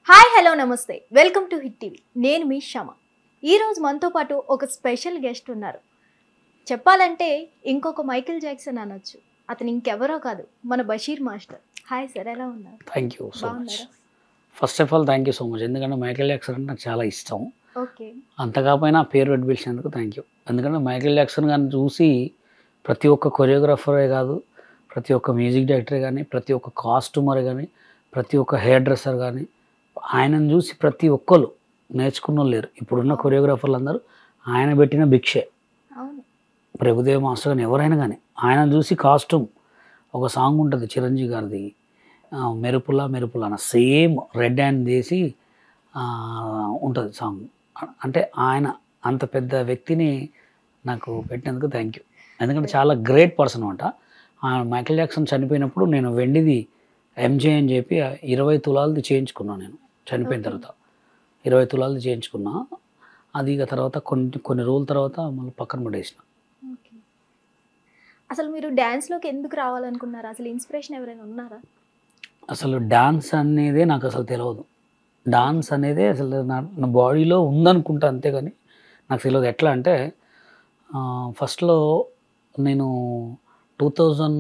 Hi hello నమస్తే welcome to hit TV. నేను మీ శమ. ఈరోజు మనతో పాటు ఒక స్పెషల్ గెస్ట్ ఉన్నారు. చెప్పాలంటే ఇంకొక మైకేల్ జాక్సన్ అనొచ్చు. అతను ఇంకెవరో కాదు, మన బషీర్ మాస్టర్. హాయ్ సార్, ఎలా ఉన్నారు? Thank you so much. First of all thank you so much. ఎందుకంటే మైకేల్ జాక్సన్ అంటే నాకు చాలా ఇష్టం. ఓకే, అంత కాకపోయినా పేరు పెట్టి పిలిచినందుకు థ్యాంక్ యూ. ఎందుకంటే మైకేల్ జాక్సన్ గారిని చూసి ప్రతి ఒక్క కొరియోగ్రాఫరే కాదు, ప్రతి ఒక్క మ్యూజిక్ డైరెక్టర్ కానీ, ప్రతి ఒక్క కాస్ట్యూమర్ కానీ, ప్రతి ఒక్క హెయిర్ డ్రెస్సర్ కానీ, ఆయనను చూసి ప్రతి ఒక్కరు నేర్చుకున్న లేరు. ఇప్పుడున్న కొరియోగ్రాఫర్లు అందరూ ఆయన పెట్టిన భిక్షే. ప్రభుదేవ్ మాస్టర్ కానీ ఎవరైనా కానీ ఆయన చూసి కాస్ట్యూమ్, ఒక సాంగ్ ఉంటుంది చిరంజీవి గారిది, మెరుపులా మెరుపులా అన్న సేమ్ రెడ్ హ్యాండ్ చేసి ఉంటుంది సాంగ్. అంటే ఆయన అంత పెద్ద వ్యక్తిని నాకు పెట్టినందుకు థ్యాంక్ యూ. ఎందుకంటే చాలా గ్రేట్ పర్సన్ అనమాట. మైకేల్ జాక్సన్ చనిపోయినప్పుడు నేను వెండిది ఎంజే అని చెప్పి 20 తులాలది చేయించుకున్నాను. నేను చనిపోయిన తర్వాత 20 తులాలది చేయించుకున్నా. అది ఇక తర్వాత కొన్ని రోజుల తర్వాత మళ్ళీ పక్కన పడేసిన. అసలు మీరు డ్యాన్స్లోకి ఎందుకు రావాలనుకున్నారు? అసలు ఇన్స్పిరేషన్ ఎవరైనా ఉన్నారా? అసలు డాన్స్ అనేదే నాకు అసలు తెలియదు. డాన్స్ అనేదే అసలు నా బాడీలో ఉందనుకుంటా, అంతేగాని నాకు తెలియదు. ఎట్లా అంటే ఫస్ట్లో నేను 2000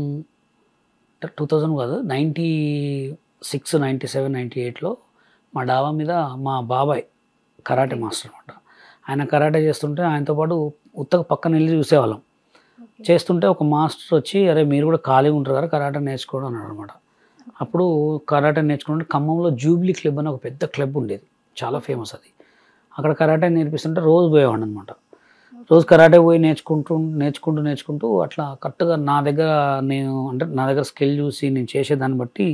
కాదు, 96, 97, 98లో మా డాబా మీద మా బాబాయ్ కరాటే మాస్టర్ అనమాట. ఆయన కరాటే చేస్తుంటే ఆయనతో పాటు ఉత్తగా పక్కన వెళ్ళి చూసేవాళ్ళం. చేస్తుంటే ఒక మాస్టర్ వచ్చి, అరే మీరు కూడా ఖాళీగా ఉంటారు కదా, కరాటే నేర్చుకోవడం అన్నాడు అనమాట. అప్పుడు కరాటే నేర్చుకుంటే ఖమ్మంలో జూబ్లీ క్లబ్ అని ఒక పెద్ద క్లబ్ ఉండేది, చాలా ఫేమస్ అది. అక్కడ కరాటే నేర్పిస్తుంటే రోజు పోయేవాడు అనమాట. రోజు కరాటే పోయి నేర్చుకుంటూ అట్లా కరెక్ట్గా నా దగ్గర స్కిల్ చూసి నేను చేసేదాన్ని బట్టి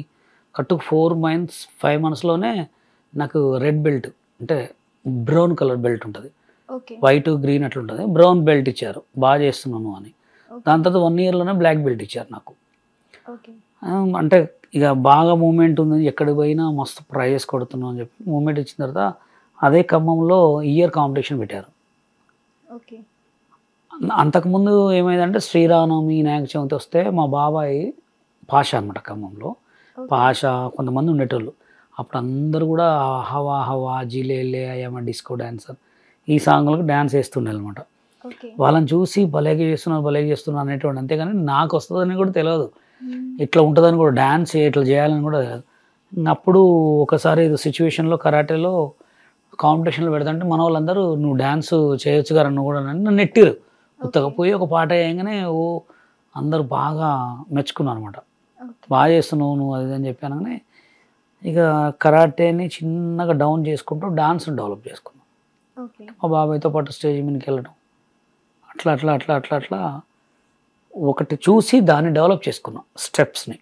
కరెక్ట్గా 5 మంత్స్లోనే నాకు రెడ్ బెల్ట్, అంటే బ్రౌన్ కలర్ బెల్ట్ ఉంటుంది, వైట్ గ్రీన్ అట్లా ఉంటుంది, బ్రౌన్ బెల్ట్ ఇచ్చారు. బాగా చేస్తున్నాను అని. దాని తర్వాత 1 ఇయర్లోనే బ్లాక్ బెల్ట్ ఇచ్చారు నాకు. అంటే ఇక బాగా మూమెంట్ ఉంది, ఎక్కడికి పోయినా మస్తు ప్రైజెస్ కొడుతున్నాం అని చెప్పి మూమెంట్ ఇచ్చిన తర్వాత అదే ఖమ్మంలో ఇయర్ కాంపిటీషన్ పెట్టారు. అంతకుముందు ఏమైందంటే శ్రీరామనవమి, వినాయక చవితి వస్తే మా బాబాయ్ పాషా అనమాట, ఖమ్మంలో పాషా కొంతమంది ఉండేటోళ్ళు. అప్పుడు అందరూ కూడా హవా హవా జిలేలే అయ్యమ్మ డిస్కో డ్యాన్సర్ ఈ సాంగ్లకు డ్యాన్స్ వేస్తుండే అనమాట. వాళ్ళని చూసి భలేగా చేస్తున్నారు అనేటువంటి. అంతేగాని నాకు వస్తుందని కూడా తెలియదు, ఇట్లా ఉంటుందని కూడా, డ్యాన్స్ ఇట్లా చేయాలని కూడా తెలియదు. అప్పుడు ఒకసారి సిచ్యువేషన్లో కరాటేలో కాంపిటీషన్లో పెడతాంటే మన వాళ్ళందరూ నువ్వు డ్యాన్స్ చేయొచ్చు కదా నువ్వు కూడా నన్ను నెట్టిరు. ఉత్తగా పోయి ఒక పాట వేయగానే అందరూ బాగా మెచ్చుకున్నారు అనమాట. బాగా చేస్తున్నావు నువ్వు అది అని చెప్పాను. కానీ ఇక కరాటేని చిన్నగా డౌన్ చేసుకుంటూ డాన్స్ని డెవలప్ చేసుకున్నాం. మా బాబాయ్తో పాటు స్టేజ్ మీదకి వెళ్ళడం, అట్లా ఒకటి చూసి దాన్ని డెవలప్ చేసుకున్నాం, స్టెప్స్ని.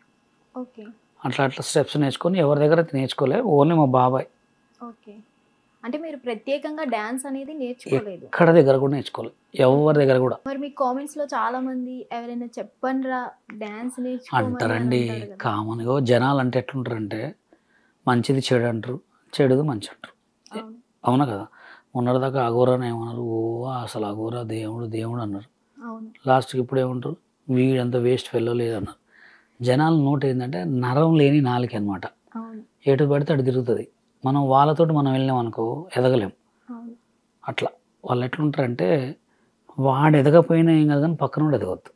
అట్లా స్టెప్స్ నేర్చుకొని ఎవరి దగ్గర నేర్చుకోలే, ఓన్లీ మా బాబాయ్. అంటే మీరు ప్రత్యేకంగా డాన్స్ అనేది నేర్చుకోలేదు? ఎక్కడ దగ్గర కూడా నేర్చుకోలేదు, ఎవరి దగ్గర కూడా. మరి మీ కామెంట్స్ లో చాలా మంది ఎవరైనా చెప్పండిరా డాన్స్ అంటారండి. కామన్గా జనాలు అంటే ఎట్లుంటారంటే, మంచిది చెడు అంటారు, చెడుది మంచి అంటారు. అవునా కదా? మొన్నటిదాకా అఘోరాని ఏమన్నారు, అసలు అఘోరా దేవుడు అన్నారు. లాస్ట్కి ఇప్పుడు ఏమంటారు, వీడంత వేస్ట్ ఫెల్లో అన్నారు. జనాల నోట్ ఏంటంటే నరం లేని నాలుక అనమాట. ఎటు పడితే అటు తిరుగుతుంది. మనం వాళ్ళతోటి మనం వెళ్ళినాం అనుకో ఎదగలేం. అట్లా వాళ్ళు ఎట్లుంటారంటే, వాడు ఎదగపోయినా ఏం కాదు కానీ పక్కన కూడా ఎదగొద్దు,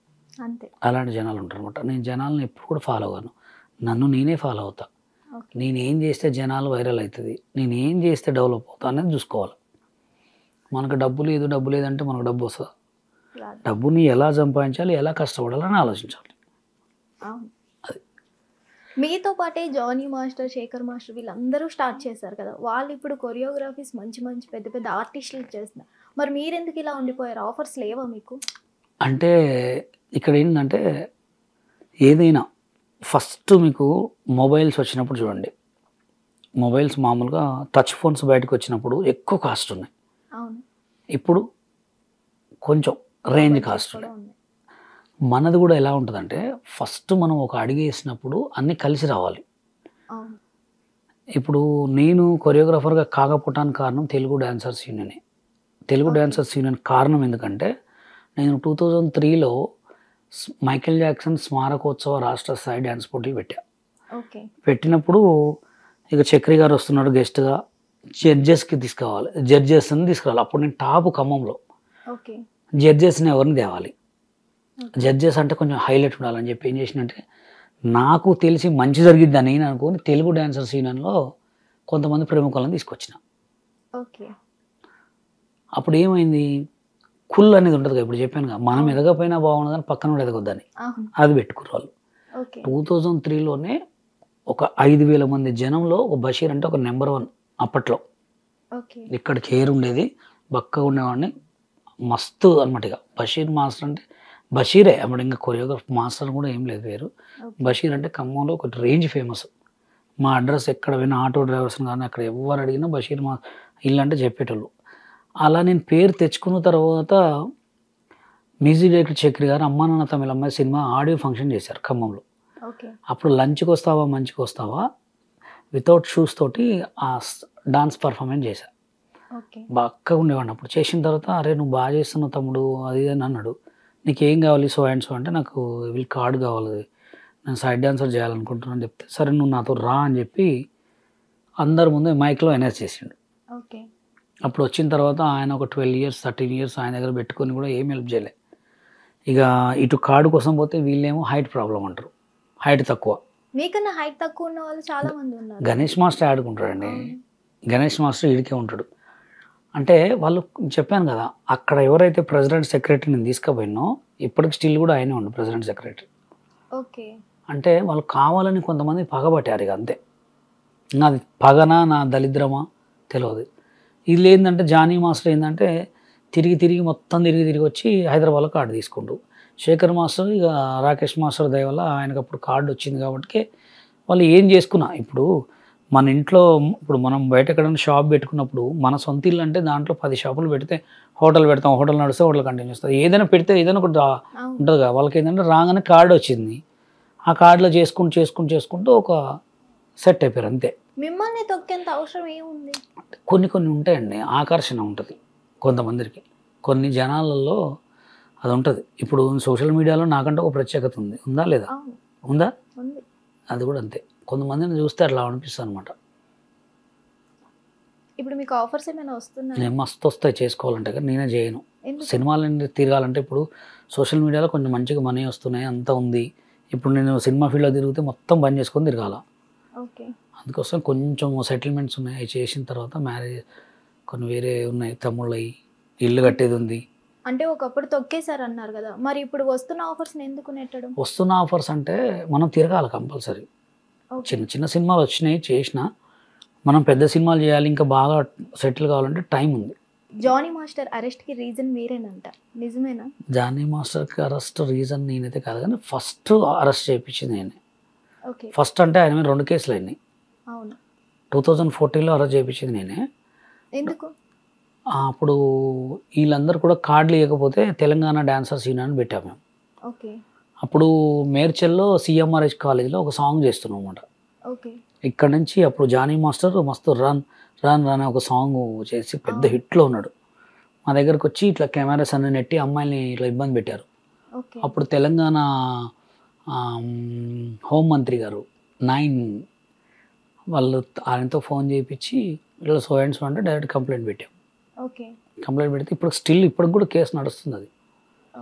అలాంటి జనాలు ఉంటారు అనమాట. నేను జనాలను ఎప్పుడు కూడా ఫాలో అవ్వను, నన్ను నేనే ఫాలో అవుతా. నేనేం చేస్తే జనాలు వైరల్ అవుతుంది, నేనేం చేస్తే డెవలప్ అవుతా అనేది చూసుకోవాలి. మనకు డబ్బు లేదంటే మనకు డబ్బు వస్తుందా? డబ్బుని ఎలా సంపాదించాలి, ఎలా కష్టపడాలని ఆలోచించాలి. అది మీతో పాటే జానీ మాస్టర్, శేఖర్ మాస్టర్ వీళ్ళందరూ స్టార్ట్ చేశారు కదా, వాళ్ళు ఇప్పుడు కొరియోగ్రఫీస్ మంచి పెద్ద ఆర్టిస్టులు చేస్తున్నారు. మరి మీరెందుకు ఇలా ఉండిపోయారు? ఆఫర్స్ లేవా మీకు? అంటే ఇక్కడ ఏంటంటే, ఏదైనా ఫస్ట్ మీకు మొబైల్స్ వచ్చినప్పుడు చూడండి, మొబైల్స్ మామూలుగా టచ్ ఫోన్స్ బయటకు వచ్చినప్పుడు ఎక్కువ కాస్ట్ ఉన్నాయి. ఇప్పుడు కొంచెం రేంజ్ కాస్ట్ ఉన్నాయి. మనది కూడా ఎలా ఉంటుందంటే, ఫస్ట్ మనం ఒక అడుగు వేసినప్పుడు అన్నీ కలిసి రావాలి. ఇప్పుడు నేను కొరియోగ్రాఫర్గా కాకపోవటానికి కారణం తెలుగు డాన్సర్స్ యూనియనే. తెలుగు డాన్సర్స్ యూనియన్ కారణం ఎందుకంటే, నేను 2003లో మైకేల్ జాక్సన్ స్మారకోత్సవ రాష్ట్ర స్థాయి డ్యాన్స్ పోటీలు పెట్టినప్పుడు ఇక చక్రి గారు వస్తున్నాడు గెస్ట్గా, జడ్జెస్కి జడ్జెస్ని తీసుకురావాలి. అప్పుడు నేను టాప్ ఖమ్మంలో. ఓకే. జడ్జెస్ని ఎవరిని తేవాలి, జడ్జెస్ అంటే కొంచెం హైలైట్ ఉండాలని చెప్పి ఏం చేసినంటే, నాకు తెలిసి మంచి జరిగిద్దని నేను అనుకుని తెలుగు డ్యాన్సర్ సీజన్లో కొంతమంది ప్రముఖులను తీసుకొచ్చిన. ఓకే. అప్పుడు ఏమైంది, కుల్ అనేది ఉంటుంది కదా, ఇప్పుడు చెప్పాను కదా, మనం ఎదగపోయినా బాగుండదు కానీ పక్కన కూడా ఎదగొద్దని, అది పెట్టుకున్నారు వాళ్ళు. 2003లోనే ఒక 5,000 మంది జనంలో ఒక బషీర్ అంటే ఒక నెంబర్ 1 అప్పట్లో. ఇక్కడ కేర్ ఉండేది, బక్కగా ఉండేవాడిని, మస్తు అనమాట. ఇక బషీర్ మాస్టర్ అంటే బషీరే అప్పుడు, ఇంకా కొరియోగ్రాఫ్ మాస్టర్ కూడా ఏం లేదు పేరు. బషీర్ అంటే ఖమ్మంలో ఒక రేంజ్ ఫేమస్. మా అడ్రస్ ఎక్కడ పోయినా ఆటో డ్రైవర్స్ని కానీ అక్కడ ఎవరు అడిగినా బషీర్ మా ఇల్లు అంటే చెప్పేటోళ్ళు. అలా నేను పేరు తెచ్చుకున్న తర్వాత మ్యూజిక్ డైరెక్టర్ చక్రి గారు అమ్మా నాన్న తమిళ అమ్మాయి సినిమా ఆడియో ఫంక్షన్ చేశారు ఖమ్మంలో. అప్పుడు లంచ్కి వస్తావా మంచికి వస్తావా వితౌట్ షూస్ తోటి ఆ డాన్స్ పర్ఫార్మెన్స్ చేశాను. బాగా ఉండేవాడిని. అప్పుడు చేసిన తర్వాత, అరే నువ్వు బాగా చేస్తున్నావు తమ్ముడు అది అని అన్నాడు. నీకు ఏం కావాలి సో అండ్ సో అంటే, నాకు వీళ్ళు కార్డు కావాలి, నేను సైడ్ డాన్సర్ చేయాలనుకుంటున్నాను చెప్తే, సరే నువ్వు నాతో రా అని చెప్పి అందరి ముందు మైక్లో అనౌన్స్ చేసిండు. అప్పుడు వచ్చిన తర్వాత ఆయన ఒక 12 years 13 years ఆయన దగ్గర పెట్టుకొని కూడా ఏం హెల్ప్ చేయలే. ఇక ఇటు కార్డు కోసం పోతే వీళ్ళేమో హైట్ ప్రాబ్లం అంటారు, హైట్ తక్కువ. మీకన్నా హైట్ తక్కువ ఉన్న వాళ్ళు చాలా మంది ఉన్నారు. గణేష్ మాస్టర్ ఆడుకుంటాడండి, గణేష్ మాస్టర్ ఈడికే ఉంటాడు. అంటే వాళ్ళు చెప్పాను కదా, అక్కడ ఎవరైతే ప్రెసిడెంట్ సెక్రటరీ నేను తీసుకుపోయినో ఇప్పటికి స్టిల్ కూడా ఆయనే ఉండు ప్రెసిడెంట్ సెక్రటరీ. ఓకే. అంటే వాళ్ళు కావాలని కొంతమంది పగబట్టారు, ఇక అంతే. నాది పగనా నా దళిద్రమా తెలియదు. ఇది ఏంటంటే జానీ మాస్టర్ ఏంటంటే తిరిగి మొత్తం తిరిగి వచ్చి హైదరాబాద్లో కార్డు తీసుకుంటూ, శేఖర్ మాస్టర్ ఇక రాకేష్ మాస్టర్ దయ వల్ల ఆయనకు అప్పుడు కార్డు వచ్చింది కాబట్టి వాళ్ళు ఏం చేసుకున్నా. ఇప్పుడు మన ఇంట్లో ఇప్పుడు మనం బయట ఎక్కడైనా షాప్ పెట్టుకున్నప్పుడు మన సొంత ఇల్లు అంటే దాంట్లో 10 షాపులు పెడితే హోటల్ పెడతాం, హోటల్ నడిస్తే హోటల్ కంటిన్యూ చేస్తుంది, ఏదైనా పెడితే ఏదైనా ఒకటి ఉంటుంది కదా. వాళ్ళకి ఏంటంటే రాగానే కార్డు వచ్చింది, ఆ కార్డులో చేసుకుంటూ ఒక సెట్ అయిపోయారు అంతే. మిమ్మల్ని తొక్కేంత అవసరం ఏముంది? కొన్ని ఉంటాయండి, ఆకర్షణ ఉంటుంది కొంతమందికి, కొన్ని జనాలలో అది ఉంటుంది. ఇప్పుడు సోషల్ మీడియాలో నాకంటే ఒక ప్రత్యేకత ఉందా లేదా? ఉందా? అది కూడా అంతే. కొంతమందిని చూస్తే అట్లా అనిపిస్తుంది అనమాట. ఇప్పుడు మీకు ఆఫర్స్ ఏమైనా వస్తున్నాయి? నేను మస్తు వస్తాయి చేసుకోవాలంటే, కానీ నేనే చేయను. సినిమాలు తిరగాలంటే ఇప్పుడు సోషల్ మీడియాలో కొంచెం మంచిగా మనీ వస్తున్నాయి, అంతా ఉంది. ఇప్పుడు నేను సినిమా ఫీల్డ్లో తిరిగితే మొత్తం బంద్ చేసుకొని తిరగాల. అందుకోసం కొంచెం సెటిల్మెంట్స్ ఉన్నాయి, అవి చేసిన తర్వాత మ్యారేజ్ కొన్ని వేరే ఉన్నాయి, తమ్ముళ్ళవి, ఇల్లు కట్టేది ఉంది. అంటే ఒకప్పుడు తొక్కేశారు అన్నారు కదా, మరి ఇప్పుడు వస్తున్న ఆఫర్స్ ఎందుకు నెట్టడం? వస్తున్న ఆఫర్స్ అంటే మనం తిరగాలి కంపల్సరీ. చిన్న సినిమాలు వచ్చినాయి చేసిన, మనం పెద్ద సినిమాలు చేయాలి, ఇంకా బాగా సెటిల్ కావాలంటే టైం ఉంది. జానీ మాస్టర్ అరెస్ట్కి రీజన్ మీరేనంట, నిజమేనా? జానీ మాస్టర్కి అరెస్ట్ రీజన్ నేనైతే కాదు, కానీ ఫస్ట్ అరెస్ట్ చేయించింది నేనే. ఫస్ట్ అంటే ఆయన మీద 2 కేసులు అయినాయి. 2014లో అరెస్ట్ చేయించింది నేనే. ఎందుకు? అప్పుడు వీళ్ళందరూ కూడా కార్డులు ఇవ్వకపోతే తెలంగాణ డాన్సర్స్ యూనియన్ పెట్టాము మేము. అప్పుడు మేడ్చల్లో CMRH కాలేజీలో ఒక సాంగ్ చేస్తున్నాం అన్నమాట. ఇక్కడ నుంచి అప్పుడు జానీ మాస్టర్ మస్తు రన్ ఒక సాంగ్ చేసి పెద్ద హిట్లో ఉన్నాడు. మా దగ్గరకు వచ్చి ఇట్లా కెమెరాస్ అన్ని నెట్టి అమ్మాయిని ఇట్లా ఇబ్బంది పెట్టారు. అప్పుడు తెలంగాణ హోంమంత్రి గారు 9 వాళ్ళు ఆయనతో ఫోన్ చేయించి ఇట్లా సో అండ్ సో అంటే డైరెక్ట్ కంప్లైంట్ పెట్టాం. కంప్లైంట్ పెడితే ఇప్పుడు స్టిల్ ఇప్పటికి కూడా కేసు నడుస్తుంది. అది